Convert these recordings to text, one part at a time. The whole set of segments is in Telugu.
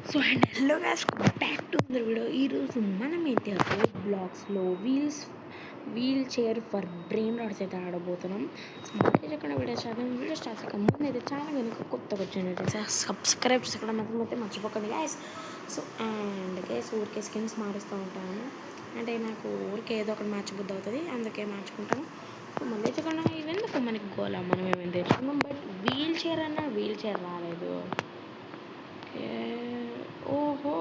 So and hello guys, back to the video. ఈరోజు మనమైతే రోడ్ బ్లాక్స్లో wheel chair for brain rots అయితే ఆడబోతున్నాం. ఎక్కడ వీడియో స్టార్ట్ అయ్యాక ముందు అయితే చాలా కనుక కొత్తగా వచ్చినట్టు సబ్స్క్రైబ్ చేసుకోవడం మాత్రం అయితే మర్చిపోకండి గైస్. సో అండ్ గైస్ ఊరికే స్కిన్స్ మారుస్తూ ఉంటాను, అంటే నాకు ఊరికే ఏదో ఒకటి మార్చబుద్ధి అవుతుంది, అందుకే మార్చుకుంటాను. సో మళ్ళీ చెప్పండి, ఇవెందుకు మనకి గోలా, మనం ఏమైనా తెచ్చుకున్నాం. బట్ వీల్ చైర్ రాలేదు. ఓకే, ఓహో,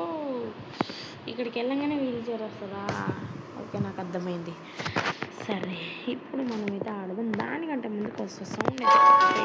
ఇక్కడికి వెళ్ళంగానే వీల్ చైర్ వస్తుందా? ఓకే, నాకు అర్థమైంది. సరే, ఇప్పుడు మనం అయితే ఆడదాం. దానికంటే ముందుకు వస్తే సౌండ్ అయితే ఒకటి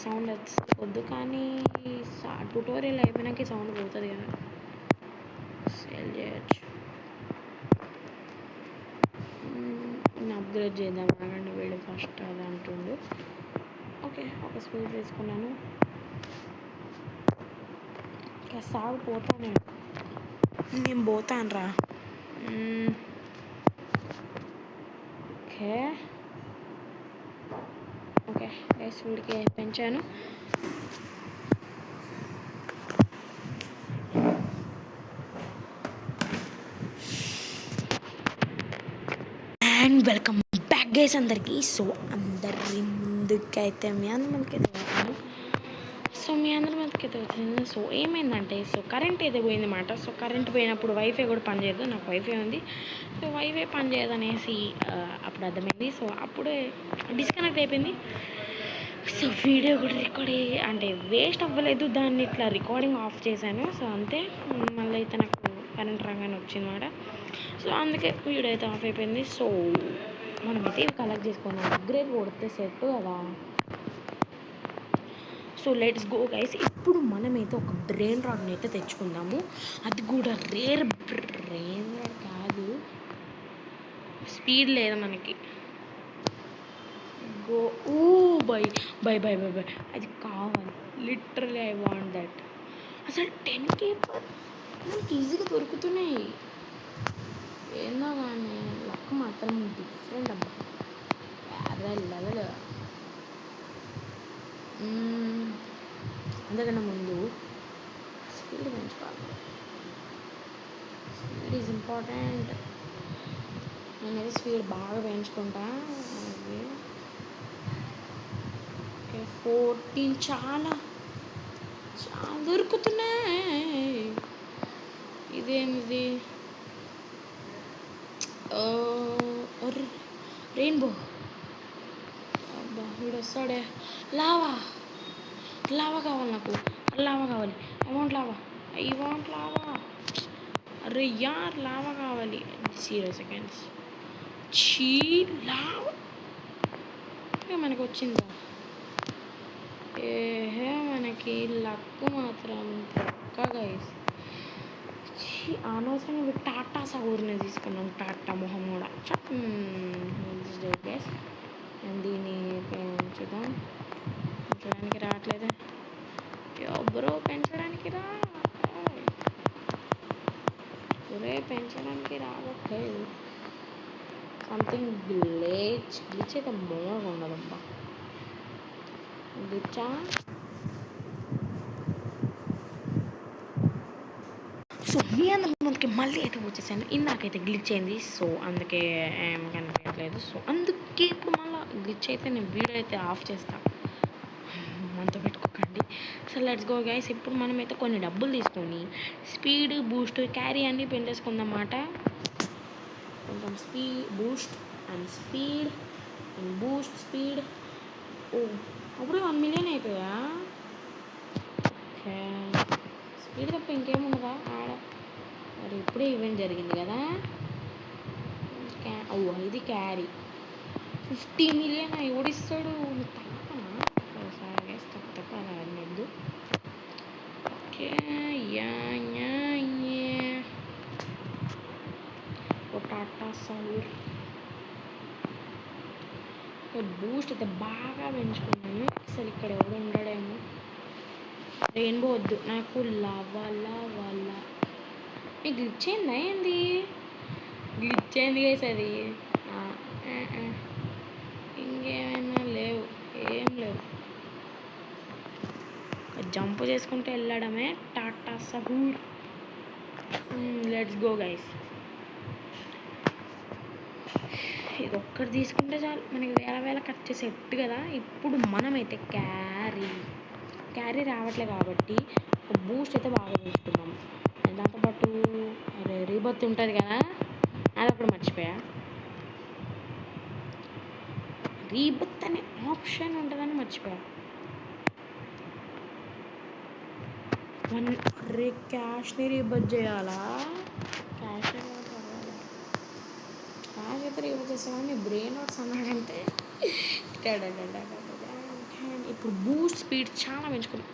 సౌండ్ వద్దు, కానీ ట్యూటోరియల్ అయిపోయినాక సౌండ్ పోతుంది కదా, సేల్ చేయొచ్చు. అప్గ్రేడ్ చేద్దాం ఆగండి, వీడు ఫస్ట్ అది అంటుండు. ఓకే, ఒక స్పీడ్ తీసుకున్నాను. ఇంకా సాగిపోతాను, నేను పోతాను రా. ఓకే ఓకే వీడికి పెంచాను. అండ్ వెల్కమ్ బ్యాక్ గైస్ అందరికీ. సో అందరి ముందుకైతే మీ అందరి ముందుకైతే వెళ్తాను. సో మీ అందరి ముందుకైతే వచ్చింది. సో ఏమైందంటే, సో కరెంట్ అయితే పోయిందన్నమాట. సో కరెంట్ పోయినప్పుడు వైఫై కూడా పనిచేయదు. నాకు వైఫై ఉంది, సో వైఫై పనిచేయదు అనేసి అప్పుడు అర్థమైంది. సో అప్పుడే డిస్కనెక్ట్ అయిపోయింది. సో వీడియో కూడా రికార్డ్ అంటే వేస్ట్ అవ్వలేదు, దాన్ని ఇట్లా రికార్డింగ్ ఆఫ్ చేశాను. సో అంతే, మళ్ళీ అయితే నాకు కరెంట్ రాగానే వచ్చిందన్నమాట. సో అందుకే వీడియో అయితే ఆఫ్ అయిపోయింది. సో మనమైతే ఇవి కలెక్ట్ చేసుకున్నాం, అప్గ్రేడ్ కొడితే సెట్ కదా. So let's go guys. ఇప్పుడు మనమైతే ఒక బ్రెయిన్ రాడ్ని అయితే తెచ్చుకుందాము. అది కూడా రేర్ బ్రెయిన్ రాడ్ కాదు, స్పీడ్ లేదా మనకి. Go, oh bye bye bye bye bye అది కావాలి, లిటరలీ ఐ వాంట్ దట్. అసలు 10K మనకి ఈజీగా దొరుకుతున్నాయి. ఏందో కానీ లక్ మాత్రం డిఫరెంట్ అబ్బా, వేరే లెవెల్. అంతకన్నా ముందు స్పీడ్ పెంచుకోవాలి, స్పీడ్ ఈజ్ ఇంపార్టెంట్. నేనైతే స్పీడ్ బాగా పెంచుకుంటా. ఓకే, 14 చాలా దొరుకుతున్నాయి. ఇదేంది, రెయిన్బో. అబ్బా వీడు వస్తాడే. లావా కావాలి నాకు, లావా కావాలి. I want lava. అరే యార్, లావా కావాలి. 0 సెకండ్స్. లావా మనకు వచ్చిందా? ఏహే, మనకి లక్ మాత్రం పక్కాగా అనవసరంగా ఇవి టాటా సగూర్ని తీసుకున్నాం. టాటా మొహం కూడా దీన్ని పెంచుదాం. పెంచడానికి రావట్లేదా బ్రో? పెంచడానికి రావట్లేదు. సంథింగ్ గ్లిచ్ అయితే మామూలుగా ఉండదమ్మా. గ్లిచ్చా? సో మీ అందరి మనకి మళ్ళీ అయితే వచ్చేసాను. ఇందాకైతే గ్లిచ్ అయింది, సో అందుకే ఏం కనిపించట్లేదు. సో అందుకే ఇప్పుడు మళ్ళీ గ్లిచ్ అయితే నేను వీడియో అయితే ఆఫ్ చేస్తాను, మనతో పెట్టుకోకండి. So let's go guys. ఇప్పుడు మనమైతే కొన్ని డబ్బులు తీసుకొని స్పీడ్, బూస్ట్, క్యారీ అన్నీ పెంచేసుకుందాం అన్నమాట. కొంచెం బూస్ట్ అండ్ స్పీడ్. ఓ, అప్పుడు 1 మిలియన్ అయిపోయా. ఓకే, స్పీడ్ తప్ప ఇంకేమున్నదా ఆడ? మరి ఇప్పుడే ఈవెంట్ జరిగింది కదా. అవ్వ ఇది క్యారీ 50 మిలియన్ ఎవడిస్తాడు తప్పనా ఒకసారి తప్ప అలా అనొద్దు. ఓకే టాటా సౌర్ బూస్ట్ అయితే బాగా పెంచుకున్నాను. అసలు ఇక్కడ ఎవడు ఉండడేమో. రెయిన్బో వద్దు నాకు. లవల మీకు గ్లిచ్ అయిందా ఏంది? గ్లిచ్ అయింది గైస్ అది. ఇంకేమైనా లేవు, ఏం లేవు. జంప్ చేసుకుంటూ వెళ్ళడమే టాటా సహూర్. Let's go guys. ఇది ఒక్కటి తీసుకుంటే చాలు మనకి వేల ఖర్చు సెట్ కదా. ఇప్పుడు మనమైతే క్యారీ రావట్లే కాబట్టి బూస్ట్ అయితే బాగా తీసుకున్నాం. దాంతోపాటు రీబర్త్ ఉంటుంది కదా, అది అప్పుడు మర్చిపోయా. రీబర్త్ అనే ఆప్షన్ ఉంటుందని మర్చిపోయా. క్యాష్ని రీబర్త్ చేయాలా? క్యాష్ అయితే రీబర్త్ చేస్తామని బ్రెయిన్ నోట్స్ అన్నాడంటే ఇప్పుడు బూస్ట్ స్పీడ్ చాలా పెంచుకున్నాం.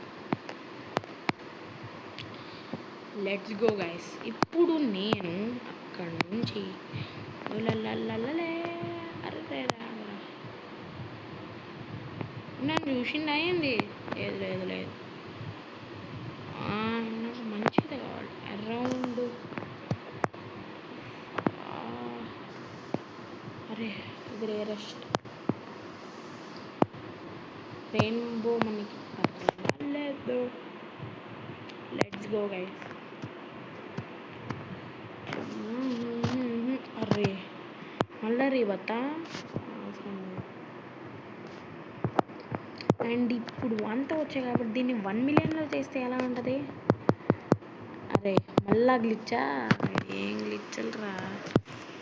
Let's go guys. ఇప్పుడు నేను అక్కడ నుంచి నన్ను చూసింది అయింది. లేదు నాకు మంచిది కావాలి. అరౌండ్ ఇది రేరెస్ట్ రెయిన్బో మనకి లేదు. Let's go guys. మళ్ళీ రీబత్తా. అండ్ ఇప్పుడు అంతా వచ్చాయి కాబట్టి దీన్ని 1 మిలియన్లో చేస్తే ఎలా ఉంటుంది? మళ్ళా గ్లిచ్చా? ఏం గ్లిచ్చలరా,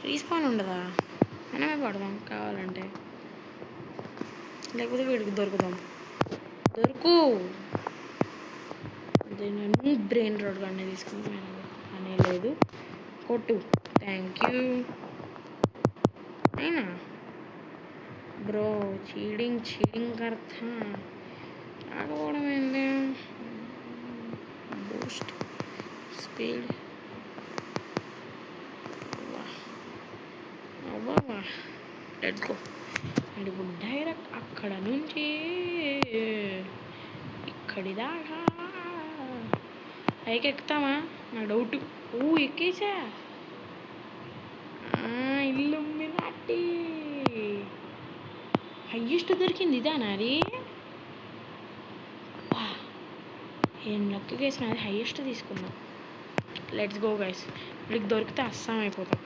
రీస్పాన్ ఉండదా? మనమే పడదాం కావాలంటే, లేకపోతే వీడికి దొరుకు నేను బ్రెయిన్ రోడ్ కానీ తీసుకుని అనే లేదు. కొట్టు. Thank you. అయినా బ్రో చీడింగ్ అర్థం ఆగపోవడం ఏంది? బూస్ట్ స్పీడ్ అవ్వా. Let's go. అండ్ ఇప్పుడు డైరెక్ట్ అక్కడ నుంచి ఇక్కడి దాకా పైకి ఎక్కుతామా? నా డౌట్. ఎక్కేసా. ఇల్లుమినాటి హయ్యెస్ట్ దొరికింది ఇదా నాది? ఏం లక్కి వేసిన అది హయ్యెస్ట్ తీసుకున్నా. Let's go guys. వీళ్ళకి దొరికితే అస్సాం అయిపోతాం.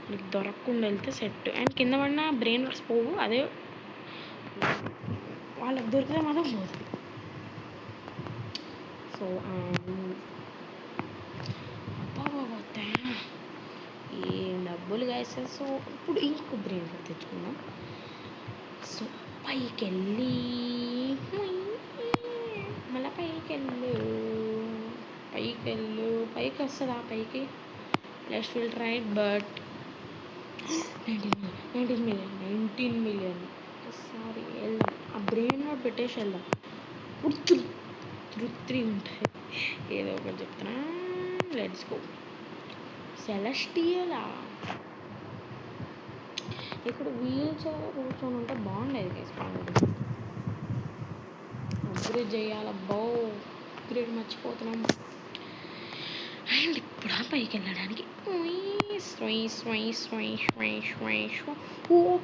వీళ్ళకి దొరకకుండా వెళ్తే సెట్. అండ్ కింద పడిన బ్రెయిన్ వర్క్స్ పోవు. అదే వాళ్ళకి దొరికితే మాత్రం పోతుంది. సో ఏం డబ్బులు గైస్. సో ఇప్పుడు ఇంకొక బ్రెయిన్ వర్క్ తెచ్చుకుందాం. సో పైకి వెళ్ళి మళ్ళీ పైకి వస్తుందా? పైకి let's will try. But 19 million ఒకసారి వెళ్దాం. ఆ బ్రెయిన్ నోట్ పెట్టేసి వెళ్దాం. ఇప్పుడు 3 ఉంటాయి. ఏదో ఒకటి చెప్తున్నా. Let's go. సెలెస్టియలా ఇక్కడ వీల్ చైర్ కూర్చొని ఉంటే బాగుండేది గైస్. అప్గ్రేడ్ చేయాలబ్బో. అప్గ్రేడ్ మర్చిపోతున్నాం. అండ్ ఇప్పుడు ఆ పైకి వెళ్ళడానికి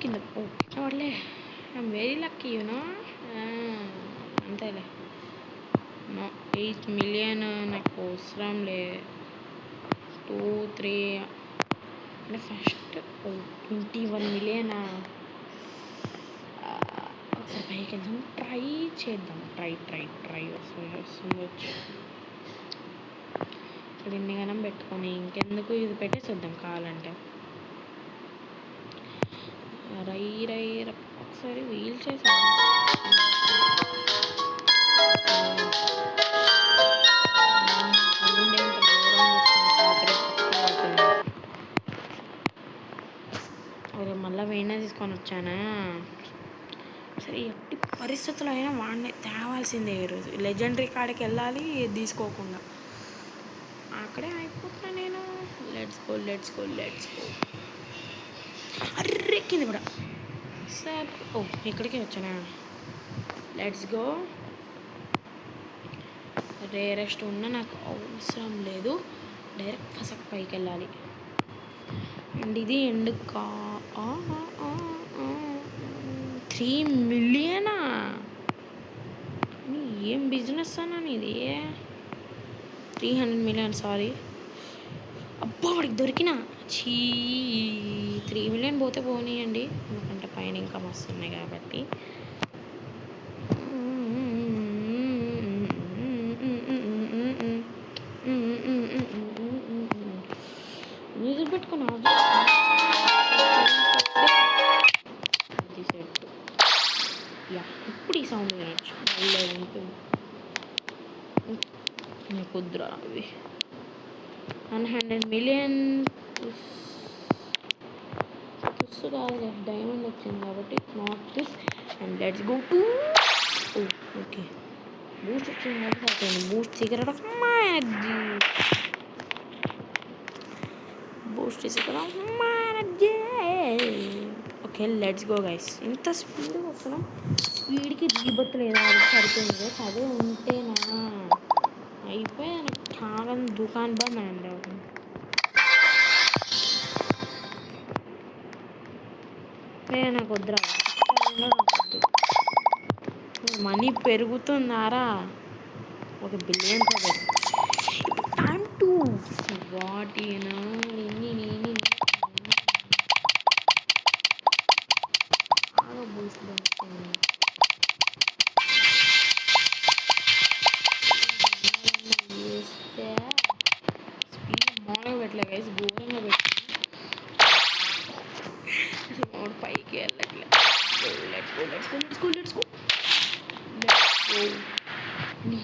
కింద వాళ్ళే. I'm very lucky you know. అంతేలే. 8 మిలియన్ నాకు అవసరం లే. 2, 3 అంటే ఫస్ట్ 21 మిలియనా? ఒకసారి పైకి వెళ్దాం. ట్రై చేద్దాం. ట్రై వస్తుంది. ఇక్కడ ఇన్ని గనం పెట్టుకొని ఇంకెందుకు, ఇది పెట్టేసి వద్దాం కావాలంటే. ఒకసారి వీల్ చేసాం. అదే మళ్ళీ వేడినే తీసుకొని వచ్చానా. సరే ఎట్టి పరిస్థితుల్లో అయినా వాడిని తేవాల్సిందే ఈరోజు. లెజెండరీ కాడికి వెళ్ళాలి తీసుకోకుండా. అక్కడే అయిపోతున్నా నేను. Let's go. అర్రే కింద కూడా సార్. ఓ ఇక్కడికే వచ్చానా. Let's go. రేరెస్ట్ ఉన్న నాకు అవసరం లేదు. డైరెక్ట్ ఫస్ట్ పైకి వెళ్ళాలి. అండ్ ఇది ఎండ్ 3 million. ఏం బిజినెస్ అన్నా ఇది. 300 million సారీ. అబ్బా వాడికి దొరికినా. 3 million పోతే పోనీయండి, ఎందుకంటే పైన ఇంకా మస్తు ఉన్నాయి కాబట్టి. మ్యూజిక్ పెట్టుకున్నా ఇప్పుడు ఈ సౌండ్ వినొచ్చు. మళ్ళీ ఉంటుంది కుద్రా అవి. 100 million పుస్సు కాదు, డైమండ్ వచ్చింది కాబట్టి not this. And let's go to. Okay Boost వచ్చింది కాబట్టి అయిపోయింది. Boost secret of my energy. Boost secret of my energy. Okay let's go guys. ఇంత స్పీడ్గా వస్తున్నాం. స్పీడ్కి రీబర్త్ లేదా సరిపోయింది. అదే ఉంటేనా అయిపోయా. చాలా దుకాన్ బంద్ అండి. నాకు వద్దురా, మనీ పెరుగుతుందారా. ఒక బిలియన్ టైమ్ టు వాట్ బాగా బూస్ట్ వేస్తే స్పీడ్ మామూలుగా పెట్టలే గైస్, ఘోరంగా పెట్టాను. పైకి వెళ్ళట్లే. Let's go.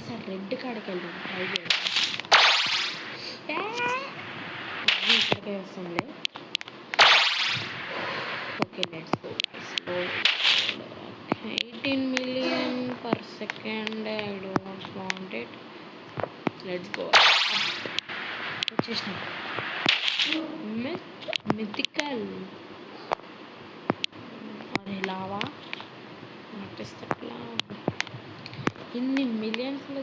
సార్ రెడ్ కాడికి వెళ్దాం. ట్రై చేద్దాం. ఇక్కడికే వస్తుందిలే. Okay let's go. 18 million per second. I don't want it. Let's go. వచ్చేసినాం. మిథికల్ అరే లావా ఇన్ని మిలియన్స్లో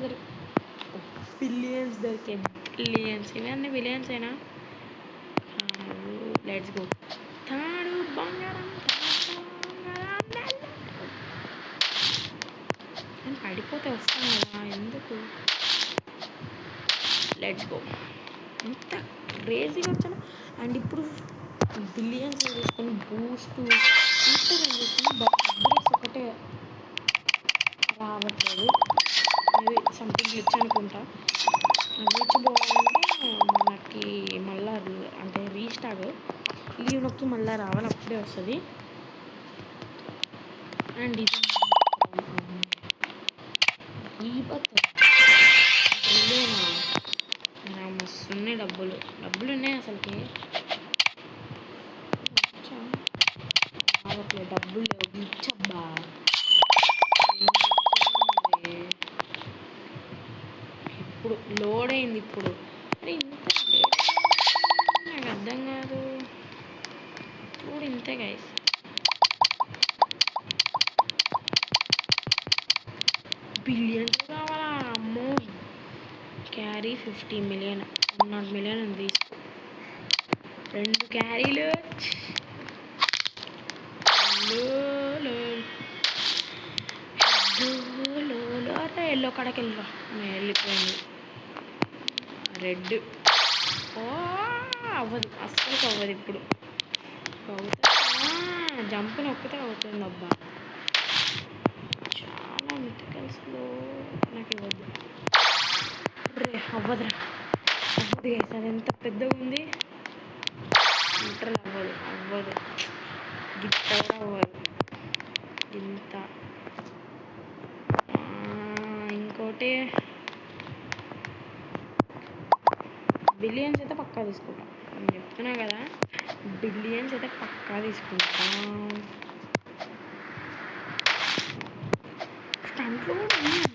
బిలియన్స్ దొరికే. బిలియన్స్ ఇవన్నీ బిలియన్స్ అయినా. Let's go. తాడు బంగారం అని పడిపోతే వస్తాం కదా, ఎందుకు. Let's go. ఎంత క్రేజీగా వచ్చాను. అండ్ ఇప్పుడు బిలియన్స్ చేసుకొని బూస్ట్ ఇంతగా చేసుకొని అప్గ్రేడ్స్ ఒకటే రావట్లేదు. మేబీ సంథింగ్ గ్లిచ్ అనుకుంటా. గ్లిచ్ పోవాలంటే మనకి మళ్ళా అంటే రీస్టార్ట్ లీవ్ నొక్కి మళ్ళీ రావాలి, అప్పుడే వస్తుంది. అండ్ ఇది మస్తు ఉన్నాయి. డబ్బులు ఉన్నాయి అసలుకి. రావట్లేదు, డబ్బులు లేవు. గ్లిచ్చబ్బా. ఇప్పుడు లోడ్ అయింది. ఇప్పుడు ఇంత నాకు అర్థం కాదు. ఇప్పుడు ఇంతే గైస్. బిలియన్స్ కావాలా అమ్మో. Carry 50 million. 100 million అని తీసుకో. 2 క్యారీలు. అరే ఎల్లో కడకి వెళ్ళరా. వెళ్ళిపోయింది. రెడ్ అవ్వదు, అస్సలు అవ్వదు. ఇప్పుడు జంప్ నొక్కితే అవుతుంది. అబ్బా చాలా మిథికల్స్లో నాకు ఇవ్వద్దు. అవ్వదురా, అవ్వదు గైస్. అది ఎంత పెద్దగా ఉంది. లీటరల్ అవ్వదు. గిత్త కూడా అవ్వదు. ఇంత ఇంకోటి బిలియన్స్ అయితే పక్కా తీసుకుంటాం. నేను చెప్తున్నా కదా, బిలియన్స్ అయితే పక్కా తీసుకుంటాం. స్టంట్లు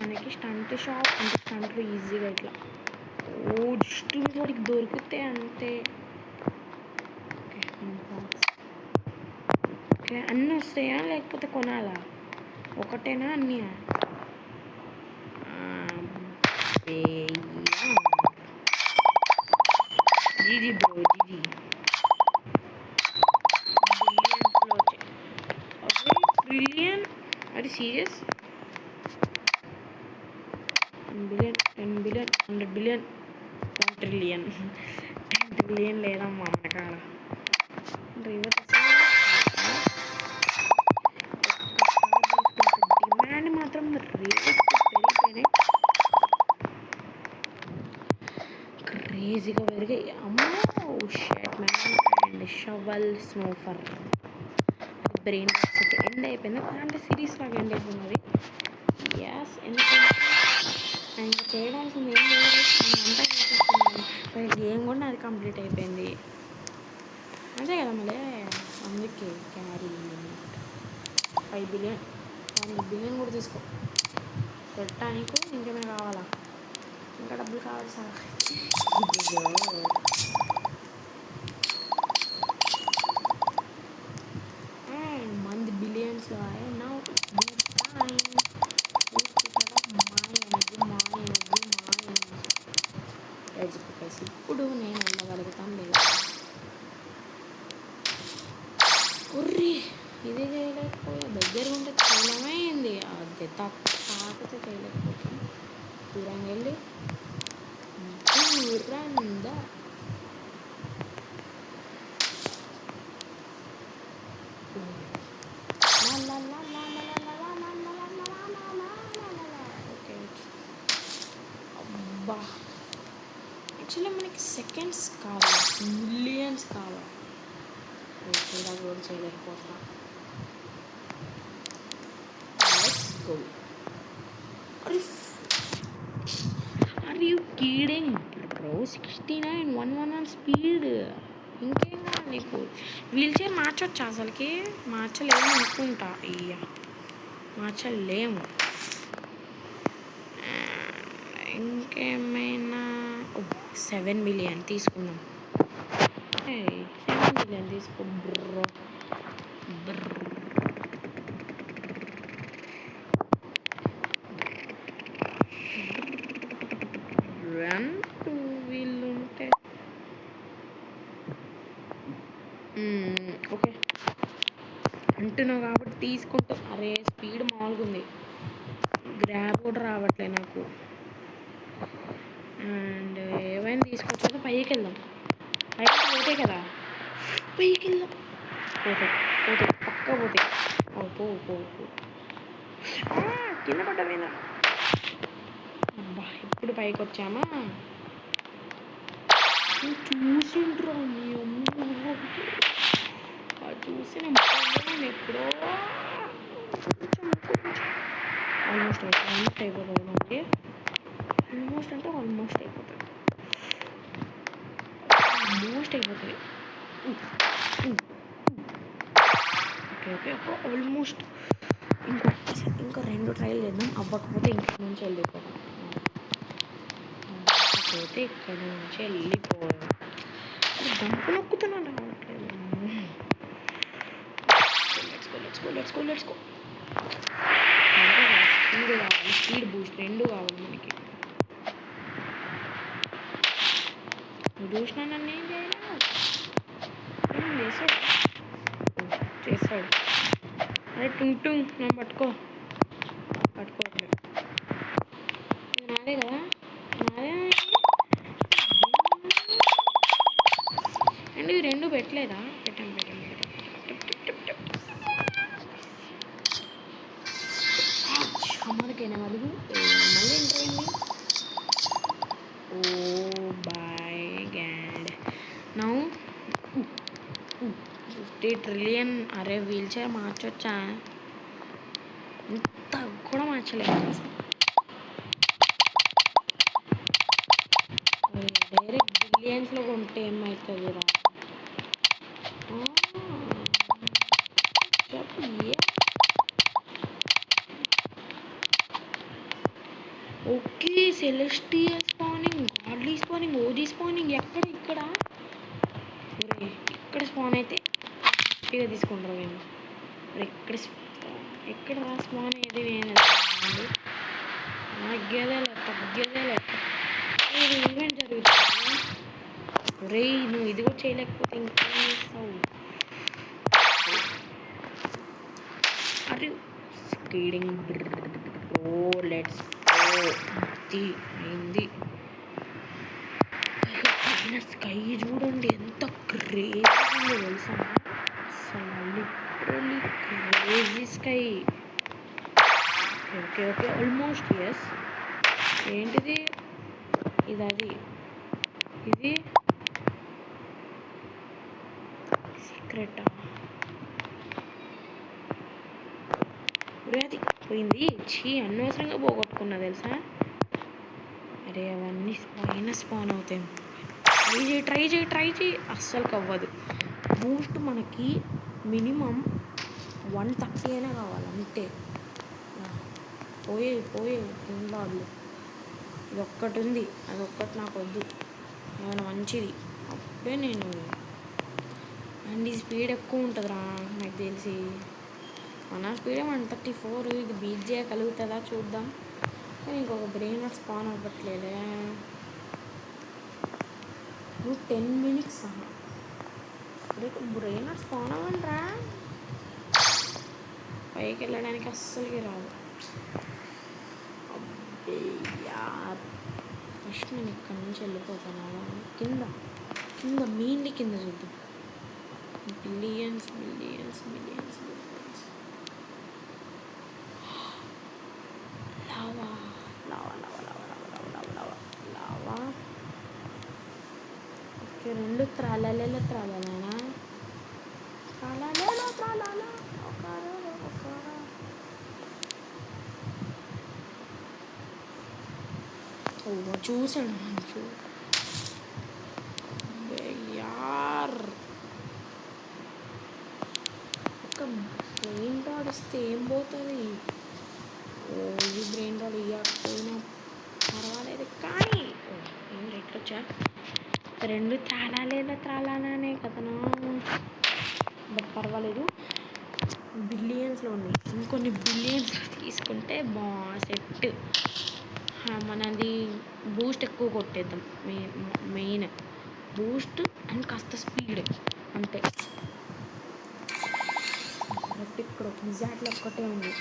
మనకి స్టంట్ షాప్ అంటే స్టంట్లు ఈజీగా ఇట్లా జస్ట్ వాడికి దొరికితే అంతే. ఓకే అన్నీ వస్తాయా లేకపోతే కొనాలా? ఒకటేనా అన్నీయా? జీజీ బ్రో జీజీ బిలియన్స్లో వచ్చాయి. ఓకే ట్రిలియన్ అది serious. 1 billion 10 billion 100 billion 1 trillion 10 trillion లేదమ్మా మన కాడ. డిమాండ్ మాత్రం రేట్ పెరిగిపోయినాయి, క్రేజీగా పెరిగాయి. అమ్మో షర్ట్ మ్యాన్ అండ్ షవల్ స్నోఫర్ బ్రెయిన్ ఎండ్ అయిపోయింది అంటే సిరీస్ లాగా ఎండ్ అయిపోయినది. యాస్ ఎందుకంటే ఇంకా చేయడాల్సింది ఏం లేదు, అంతా చేసేస్తున్నాను. గేమ్ కూడా అది కంప్లీట్ అయిపోయింది అంతే కదా. మళ్ళీ అందుకే క్యారీ 5 బిలియన్ 1 బిలియన్ కూడా తీసుకో పెట్టడానికి. ఇంకేమైనా కావాలా? ఇంకా డబ్బులు కావాలి సార్. అండ్ మంది బిలియన్స్లో నా ఇప్పుడు నేను వెళ్ళగలుగుతాను లేదు. ఉర్రి ఇది చేయలేకపోయా, దగ్గర ఉంటే చేయలేమైంది. అది తాకితే చేయలేకపోతాం. దూరంగా వెళ్ళి దూరంగా ఓకే అబ్బా. యాక్చువల్లీ మనకి సెకండ్స్ కావాలి, మిలియన్స్ కావాలి. ఇలా కూడా చేయలేకపోతున్నా. Let's go. Are you kidding bro? 69 111 speed. ఇంకేం కావాలి నీకు? వీల్ చైర్ మార్చొచ్చా? అసలుకి మార్చలేము అనుకుంటా. ఇయ్య మార్చలేము. ఇంకేమైనా 7 బిలియన్ తీసుకుందాం. 7 బిలియన్ తీసుకో బ్రో. రన్ 2 వీళ్ళు ఉంటే ఓకే అంటున్నావు కాబట్టి తీసుకుంటాం. అరే స్పీడ్ మామూలుగా ఉంది, గ్రాబ్ కూడా రావట్లే నాకు. అండ్ ఏమైనా తీసుకోవచ్చు కదా. పైకి వెళ్దాం, పైకి పోతే కదా, పైకి వెళ్దాం. పోతే పోతే పక్క పోతే పో పో పో. కింద పడ్డమేనా? అబ్బా ఇప్పుడు పైకి వచ్చామా? చూసిండ్రా నీ అమ్మ, చూసి నేను ఎప్పుడో ఆల్మోస్ట్ అయిపోతుంది మనకి. ఆల్మోస్ట్ అంటే ఆల్మోస్ట్ అయిపోతుంది. Okay almost. ఇంకా 2 ట్రైల్ చేద్దాం. అవ్వకపోతే ఇంటి నుంచి వెళ్ళిపోతాం. అవ్వకపోతే ఇక్కడ నుంచి వెళ్ళిపోయాం. గంపు నొక్కుతున్నాను రావట్లేదు. Let's go. స్పీడ్ కావాలి, స్పీడ్ బూస్ట్ 2 కావాలి మనకి. నువ్వు చూసినా నన్ను ఏం చేశాడు. అరే టుంగ్ నన్ను పట్టుకోవట్లేదు. నాదే కదా, నాదే. అండ్ ఇవి 2 పెట్టలేదా? పెట్టాం. అమ్మడికైనా వాళ్ళు మళ్ళీ ఏంటండి. ఓ బై గాడ్ నౌ 50 ట్రిలియన్. అరే వీల్ చైర్ మార్చొచ్చా? ఇంత కూడా మార్చలేదు. డైరెక్ట్ బిలియన్స్లో కొంటే ఏమవుతుంది రా? Okay, celestial spanning, godly spanning, OG spanning ఎక్కడ? ఇక్కడ ఇక్కడ స్పాన్ అయితే హ్యాపీగా తీసుకుంటారు నేను. ఎక్కడ రా స్పాన్ ఏది? నేను తగ్గేదే ఇది ఈవెంట్ జరుగుతుంది. రే నువ్వు ఇది కూడా చేయలేకపోతే ఇంకా చేస్తావు? అరే స్పీడింగ్ బ్రో, లెట్స్ గో. అయింది. పైన స్కై చూడండి ఎంత క్రేజీ ఉందో తెలుసా? అసలు literally crazy sky. Okay almost yes. ఏంటిది ఇది? ఇది సీక్రెటా? అది పోయింది. అనవసరంగా పోగొట్టుకున్నా తెలుసా? అరే అవన్నీ పైన స్పాన్ అవుతాయి. ట్రై చేయి అస్సలు అవ్వదు. బూస్ట్ మనకి మినిమం 130 అయినా కావాలి అంతే. పోయే వాళ్ళు ఇది ఒక్కటి ఉంది, అదొక్కటి నాకు వద్దు. ఏమైనా మంచిది అప్పుడే నేను. అండ్ ఈ స్పీడ్ ఎక్కువ ఉంటుందిరా నాకు తెలిసి. మన స్పీడే 134. ఇది బీట్ చేయగలుగుతుందా చూద్దాం. కానీ ఇంకొక బ్రెయిన్ వాట్ స్పాన్ అవ్వట్లేదే. నువ్వు 10 minutes బ్రెయిన్ వాట్ స్పాన్ అవ్వండిరా. పైకి వెళ్ళడానికి అస్సలుకి రాదు. ఫస్ట్ నేను ఇక్కడి నుంచి వెళ్ళిపోతాను. కింద మెయిన్లీ కింద చూద్దాం. బిలియన్స్. లావా. ఓకే, 2 త్రాలేనా? చూసాడు మంచు యార్. ఒక బ్రెయిన్ రాడ్ ఇస్తే ఏం పోతుంది? ఈ బ్రెయిన్ రాడ్ ఇవ్వకపోయినా పర్వాలేదు. కానీ ఏం రేట్లు వచ్చా? 2 త్రాలానే కథనా. బట్ పర్వాలేదు, బిలియన్స్లో ఉన్నాయి. ఇంకొన్ని బిలియన్స్ తీసుకుంటే సెట్. మనది బూస్ట్ ఎక్కువ కొట్టేద్దాం. మెయిన్ బూస్ట్ అండ్ కాస్త స్పీడ్ అంతే. ఇక్కడ ఎగ్జాక్ట్లీ ఒక్కటే ఉంది.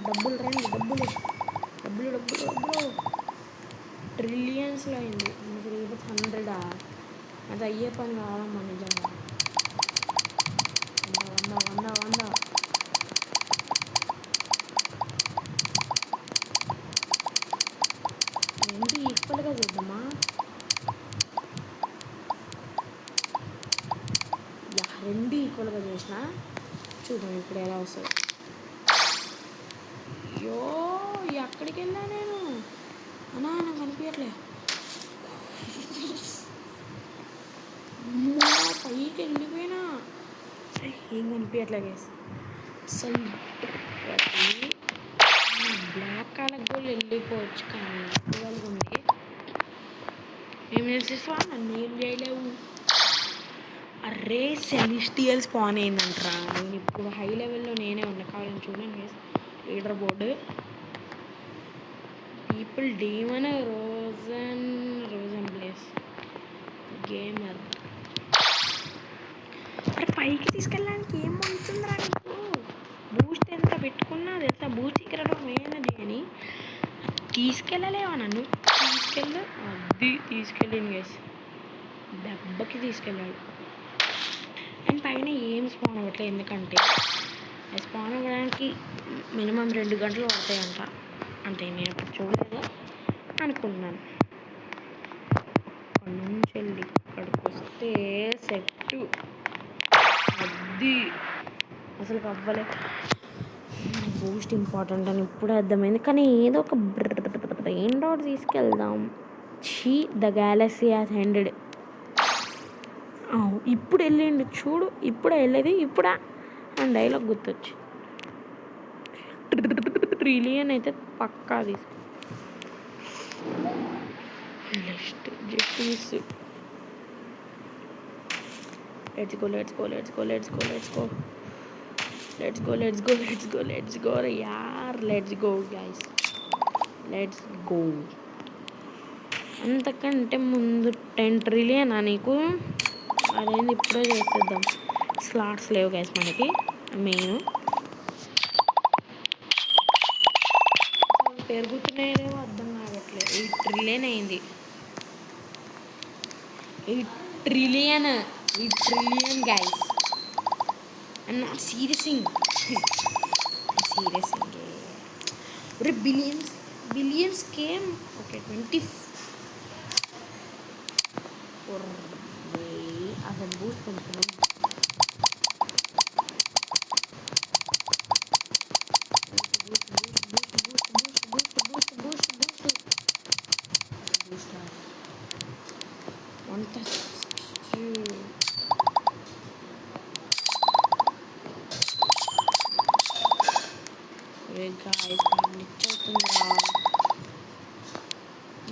డబ్బులు ట్రిలియన్స్లో అయింది. మనకి 100. అది అయ్యే పని కాదమ్మా నిజంగా. 100 2 ఈక్వల్గా చూద్దామా? 2 ఈక్వల్గా చేసిన చూద్దాం ఇప్పుడు ఎలా వస్తుంది. అయ్యో ఎక్కడికి వెళ్ళా నేను? నాకు కనిపించట్లే. పైకి వెళ్ళిపోయినా ఏం కనిపించట్లే గైస్. అసలు బ్లాక్ కాలకు కూడా వెళ్ళిపోవచ్చు కానీ ఎక్కువగా ఉంది. ఏం చేసేసా? నన్ను ఏం చేయలేవు. అరే సెలిస్టియల్ స్పాన్ అయిందంటరా. నేను ఇప్పుడు హై లెవెల్లో నేనే ఉన్నా. కావాలని చూడండి guys leaderboard. People demon రోజన్ ప్లేస్ గేమర్. అరే పైకి తీసుకెళ్ళడానికి ఏం అవుతుందిరా నీకు? బూస్ట్ ఎంత పెట్టుకున్నా తెలుసా? బూస్ట్ ఇక్కడ పోయినది అని తీసుకెళ్ళలేవా నన్ను? తీసుకెళ్ళింది గైస్. దెబ్బకి తీసుకెళ్ళాడు. అండ్ పైన ఏం స్పాన్ అవ్వట్లేదు, ఎందుకంటే స్పాన్ అవ్వడానికి మినిమం 2 గంటలు పడతాయంట. అంటే నేను అప్పుడు చూడలేదు అనుకున్నాను. అక్కడి నుంచి వెళ్ళి ఇక్కడికి వస్తే సెట్. అది అసలు అవ్వలే. బూస్ట్ ఇంపార్టెంట్ అని ఇప్పుడే అర్థమైంది. కానీ ఏదో ఒక బ్రెయిన్ రాడ్ తీసుకెళ్దాం. The Galaxy has ended. ఇప్పుడు వెళ్ళిండు చూడు. ఇప్పుడే వెళ్ళేది ఇప్పుడా అని డైలాగ్ గుర్తొచ్చి ట్రిలియన్ అయితే పక్కా తీసుకో. నెక్స్ట్ జెఫీస్. Let's go let's go let's go let's go let's go let's go let's go let's go let's go యార్ let's go guys let's go. అంతకంటే ముందు 10 ట్రిలియనా నీకు? అదేంది ఇప్పుడే చేసేద్దాం. స్లాట్స్ లేవు గైస్ మనకి. మెయిన్ పెరుగుతున్నాయేమో అర్థం కావట్లేదు. 8 ట్రిలియన్ అయింది. 8 ట్రిలియన్ గైస్. అండ్ నాట్ సీరియసింగ్. సీరియసింగ్ ఒరే బిలియన్స్ కేమ్. ఓకే 24 అసలు బూస్ట్ కొంటున్నాం.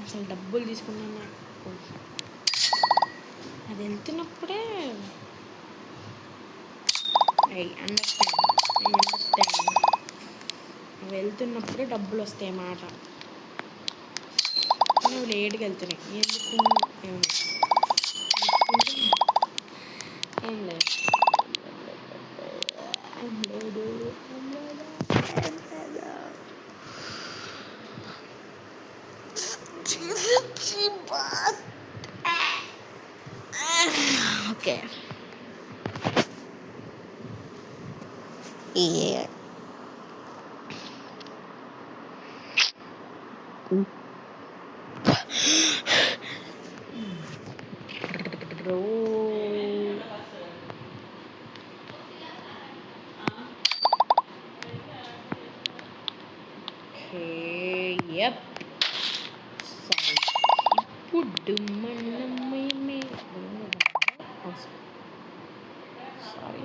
అసలు డబ్బులు తీసుకున్నాను. అది వెళ్తున్నప్పుడే అండర్స్టాండ్ వెళ్తున్నప్పుడే డబ్బులు వస్తాయి అన్నమాట. నువ్వు లేట్గా వెళ్తున్నాయి ఎందుకు? ఏం లేదు. ఓకే ఇప్పుడు మనమే సారీ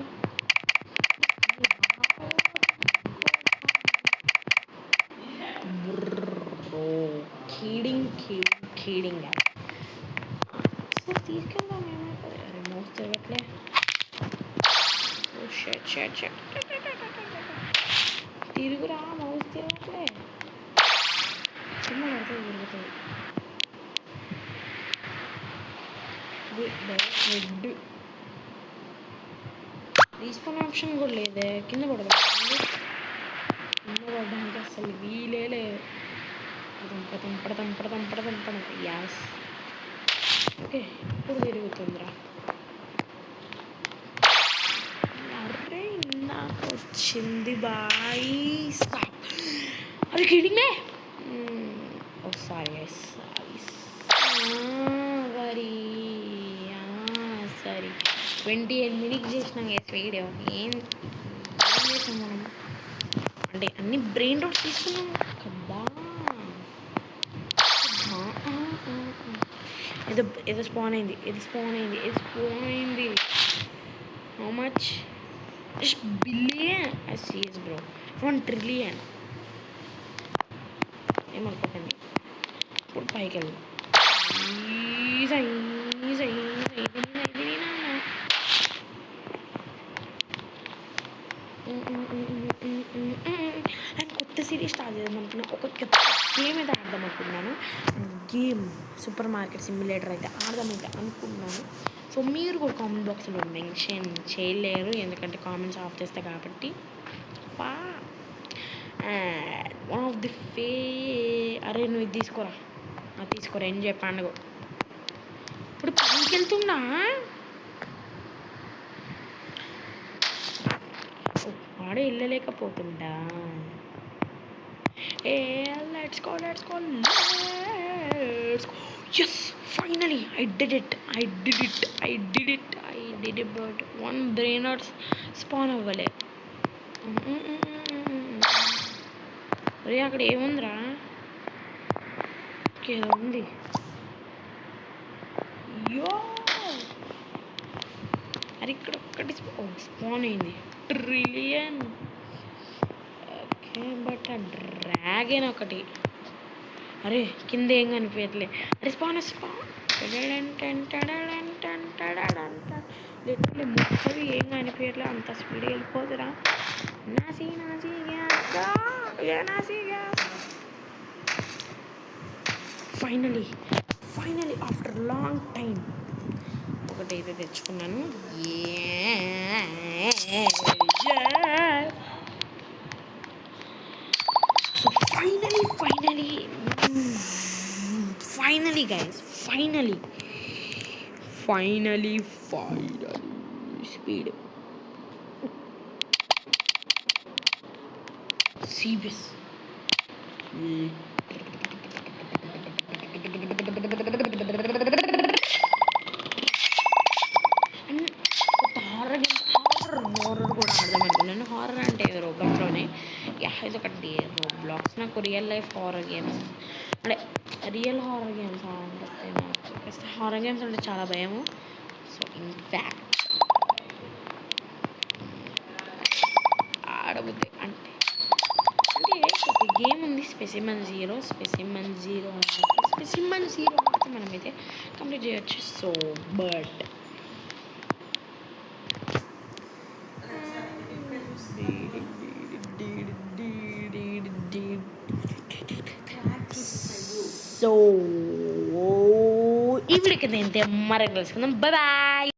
కీడింగ్ సో తీసుకెళ్దాం. ఏమవుతుంది? అరే మోస్ట్ తిరగట్లే. తిరుగురా మౌస్ తిరగట్లే. చిన్న పడితే తిరుగుతుంది. హెడ్ రీస్పాన్ ఆప్షన్ కూడా లేదే. కింద పడడానికి అసలు వీలే లేదు. పడతాం యాస్. ఓకే ఇప్పుడు తిరుగుతుందిరా. అరే నాకు వచ్చింది బాయ్. అరే కిడింగే. సారీ సారీ 28 minutes చేసినాం గైస్ వీడియో. ఏం చేసాం మనం అంటే అన్ని బ్రెయిన్ రాట్ తీసుకున్నాం కదా. ఏదో స్పాన్ అయింది. How much? Billion. Serious bro 1 trillion. ఏమనుకోకండి. ఇప్పుడు పైకి వెళ్దాం. అండ్ కొత్త సిరీస్ స్టార్ట్ చేద్దాం అనుకున్నా. ఒక గేమ్ అయితే ఆడదాం అనుకున్నాను. గేమ్ సూపర్ మార్కెట్ సిమ్యులేటర్ అయితే ఆడదామైతే అనుకున్నాను. సో మీరు కూడా కామెంట్ బాక్స్లో మెన్షన్ చేయలేరు ఎందుకంటే కామెంట్స్ ఆఫ్ చేస్తే కాబట్టి. వన్ ఆఫ్ ది అరే నువ్వు ఇది తీసుకోరా ఎంజాయ్ పండుగ. ఇప్పుడు పైకి వెళ్తున్నా. వాడే వెళ్ళలేకపోతుండా. Let's go yes finally I did it but one brain not spawn అవ్వలే. అరే అక్కడ ఏముందిరా? ఏదో ఉంది. యో అరే ఇక్కడ ఒక్కటి స్పాన్ అయింది. ట్రిలియన్. బట్ ఆ డ్రాగన్ ఒకటి. అరే కింద ఏం కనిపించట్లే. రెస్పాన్ లిటరలీ ముక్కవి ఏం కనిపించట్లే. అంత స్పీడ్ వెళ్ళిపోతురా. నాసి గ్యాస్. ఫైనలీ ఆఫ్టర్ లాంగ్ టైం ఒకటైతే తెచ్చుకున్నాను. So finally guys, finally speed సీబియస్. హారర్ కూడా ఆడదాం అనుకున్నాను. హారర్ అంటే రోబ్లాక్స్లోనే. ఇది ఒకటి రోబ్లాక్స్. నాకు రియల్ లైఫ్ హారర్ గేమ్స్ అంటే రియల్ హారర్ గేమ్స్ అంటే నాకు హారర్ గేమ్స్ అంటే చాలా భయము. సో ఇన్ఫ్యాక్ట్ ఆడబుద్ది అంటే ఒక గేమ్ ఉంది స్పెసిమన్ జీరో అయితే మనమైతే కంప్లీట్ చేయొచ్చు. సో బట్ సో ఈ వీడియోకి అయితే మరొక కలుసుకుందాం. బాయ్.